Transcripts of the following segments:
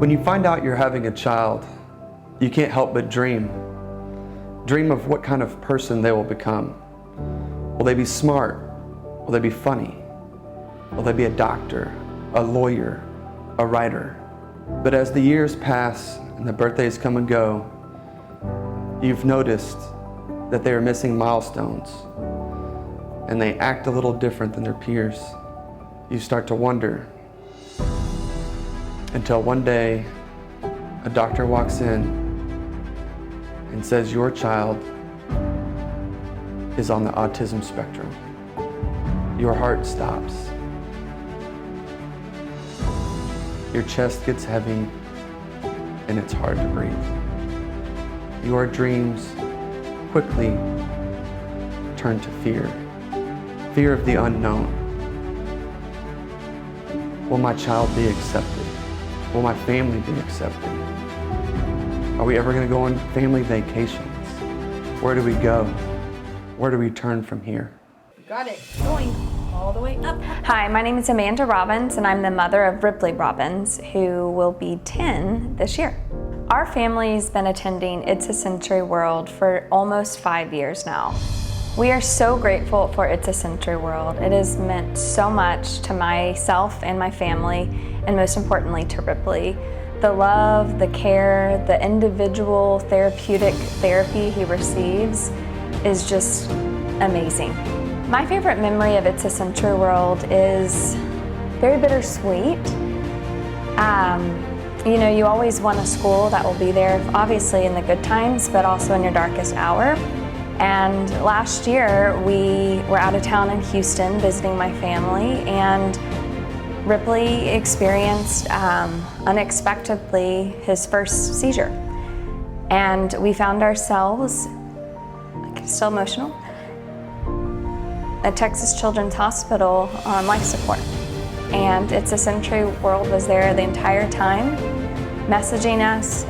When you find out you're having a child, you can't help but dream. Dream of what kind of person they will become. Will they be smart? Will they be funny? Will they be a doctor, a lawyer, a writer? But as the years pass and the birthdays come and go, you've noticed that they are missing milestones and they act a little different than their peers. You start to wonder until one day a doctor walks in and says your child is on the autism spectrum. Your heart stops. Your chest gets heavy and it's hard to breathe. Your dreams quickly turn to fear. Fear of the unknown. Will my child be accepted? Will my family be accepted? Are we ever going to go on family vacations? Where do we go? Where do we turn from here? Got it. Going all the way up. Hi, my name is Amanda Robbins, and I'm the mother of Ripley Robbins, who will be 10 this year. Our family's been attending It's a Century World for almost 5 years now. We are so grateful for It's a Century World. It has meant so much to myself and my family, and most importantly to Ripley. The love, the care, the individual therapeutic therapy he receives is just amazing. My favorite memory of It's a Century World is very bittersweet. You know, you always want a school that will be there, obviously in the good times, but also in your darkest hour. And last year, we were out of town in Houston visiting my family, and Ripley experienced, unexpectedly, his first seizure. And we found ourselves, I'm still emotional, at Texas Children's Hospital on life support. And It's a Century World was there the entire time, messaging us,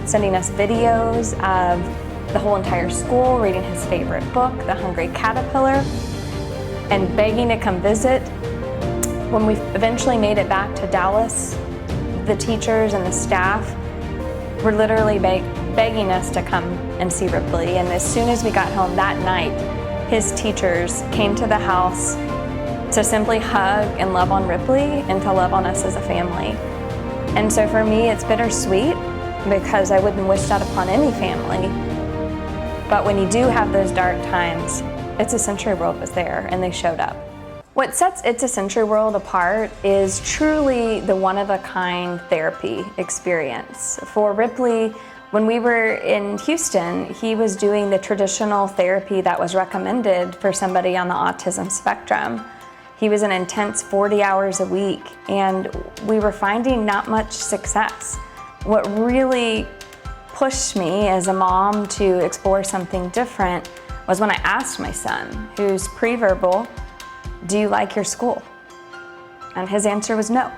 sending us videos of the whole entire school, reading his favorite book, The Hungry Caterpillar, and begging to come visit. When we eventually made it back to Dallas, the teachers and the staff were literally begging us to come and see Ripley. And as soon as we got home that night, his teachers came to the house to simply hug and love on Ripley and to love on us as a family. And so for me, it's bittersweet because I wouldn't wish that upon any family. But when you do have those dark times, It's a Century World was there and they showed up. What sets It's a Century World apart is truly the one-of-a-kind therapy experience. For Ripley, when we were in Houston, he was doing the traditional therapy that was recommended for somebody on the autism spectrum. He was an intense 40 hours a week, and we were finding not much success. What really pushed me as a mom to explore something different was when I asked my son, who's pre-verbal, "Do you like your school?" And his answer was no.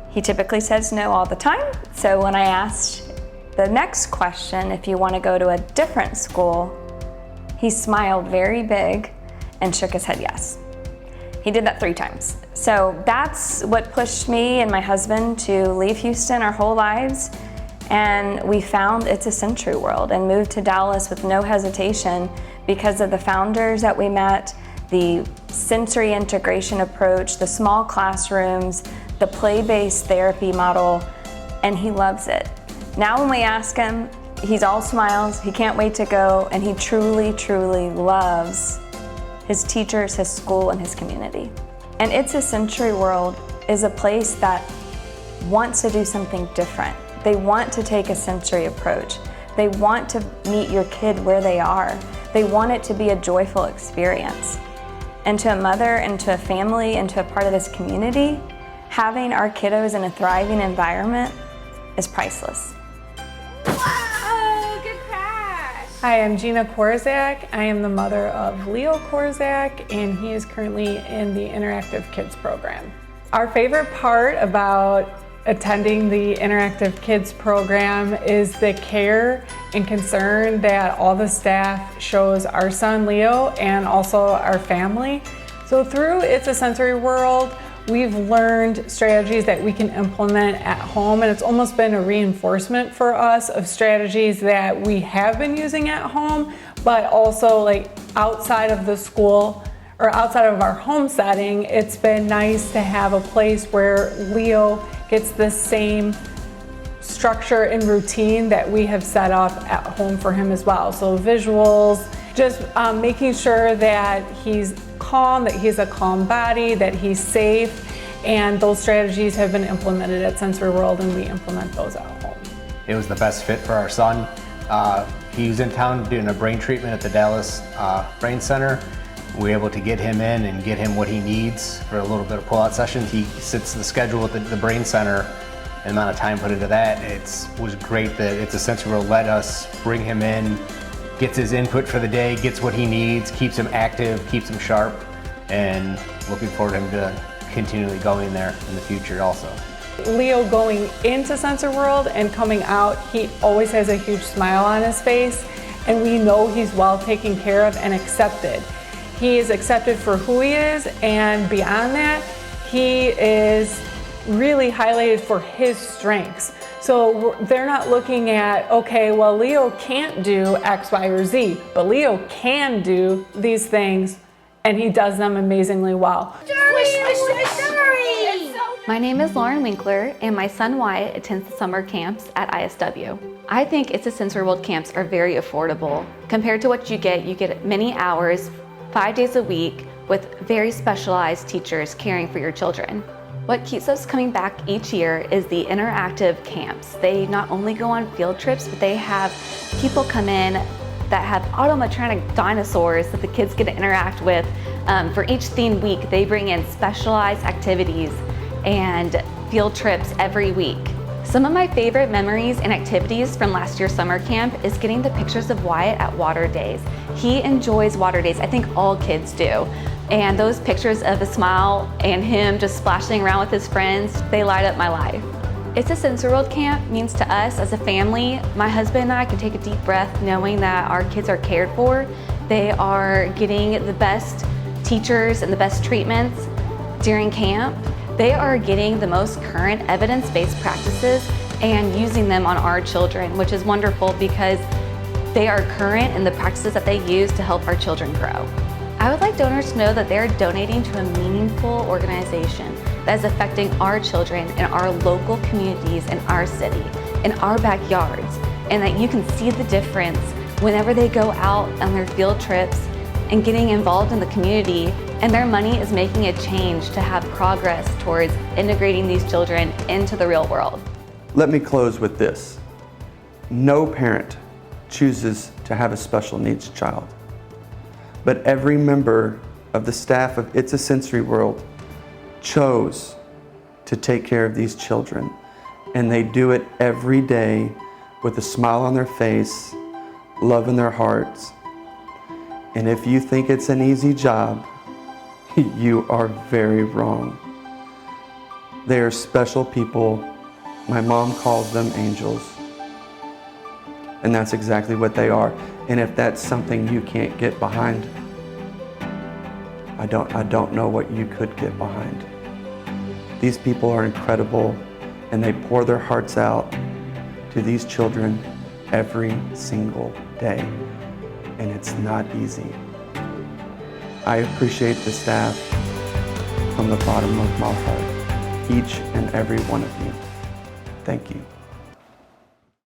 He typically says no all the time, so when I asked the next question, if you want to go to a different school, he smiled very big and shook his head yes. He did that 3 times. So that's what pushed me and my husband to leave Houston our whole lives, and we found It's a Century World and moved to Dallas with no hesitation because of the founders that we met, the sensory integration approach, the small classrooms, the play-based therapy model, and he loves it. Now when we ask him, he's all smiles, he can't wait to go, and he truly, truly loves his teachers, his school, and his community. And It's a Century World is a place that wants to do something different. They want to take a sensory approach. They want to meet your kid where they are. They want it to be a joyful experience. And to a mother and to a family and to a part of this community, having our kiddos in a thriving environment is priceless. Whoa, good crash. Hi, I'm Gina Korzak. I am the mother of Leo Korzak, and he is currently in the Interactive Kids program. Our favorite part about attending the Interactive Kids program is the care and concern that all the staff shows our son Leo and also our family. So through It's a Sensory World, we've learned strategies that we can implement at home, and it's almost been a reinforcement for us of strategies that we have been using at home, but also like outside of the school or outside of our home setting. It's been nice to have a place where Leo gets the same structure and routine that we have set up at home for him as well. So visuals, just making sure that he's calm, that he's a calm body, that he's safe, and those strategies have been implemented at Sensory World, and we implement those at home. It was the best fit for our son. He was in town doing a brain treatment at the Dallas Brain Center. We were able to get him in and get him what he needs for a little bit of pull-out sessions. He sits the schedule at the Brain Center, and the amount of time put into that. It was great that It's a Sensory World let us bring him in, gets his input for the day, gets what he needs, keeps him active, keeps him sharp, and looking forward to him to continually going there in the future also. Leo going into Sensory World and coming out, he always has a huge smile on his face, and we know he's well taken care of and accepted. He is accepted for who he is, and beyond that, he is really highlighted for his strengths. So they're not looking at, okay, well, Leo can't do X, Y, or Z, but Leo can do these things, and he does them amazingly well. My name is Lauren Winkler, and my son Wyatt attends the summer camps at ISW. I think It's a Sensory World camps are very affordable. Compared to what you get many hours, 5 days a week, with very specialized teachers caring for your children. What keeps us coming back each year is the interactive camps. They not only go on field trips, but they have people come in that have automatronic dinosaurs that the kids get to interact with. For each theme week, they bring in specialized activities and field trips every week. Some of my favorite memories and activities from last year's summer camp is getting the pictures of Wyatt at water days. He enjoys water days. I think all kids do. And those pictures of a smile and him just splashing around with his friends, they light up my life. It's a Sensory World camp means to us as a family, my husband and I can take a deep breath knowing that our kids are cared for. They are getting the best teachers and the best treatments during camp. They are getting the most current evidence-based practices and using them on our children, which is wonderful because they are current in the practices that they use to help our children grow. I would like donors to know that they're donating to a meaningful organization that is affecting our children in our local communities in our city, in our backyards, and that you can see the difference whenever they go out on their field trips and getting involved in the community, and their money is making a change to have progress towards integrating these children into the real world. Let me close with this. No parent chooses to have a special needs child, but every member of the staff of It's a Sensory World chose to take care of these children, and they do it every day with a smile on their face, love in their hearts. And if you think it's an easy job, you are very wrong. They are special people. My mom calls them angels. And that's exactly what they are. And if that's something you can't get behind, I don't know what you could get behind. These people are incredible, and they pour their hearts out to these children every single day. And it's not easy. I appreciate the staff from the bottom of my heart, each and every one of you. Thank you.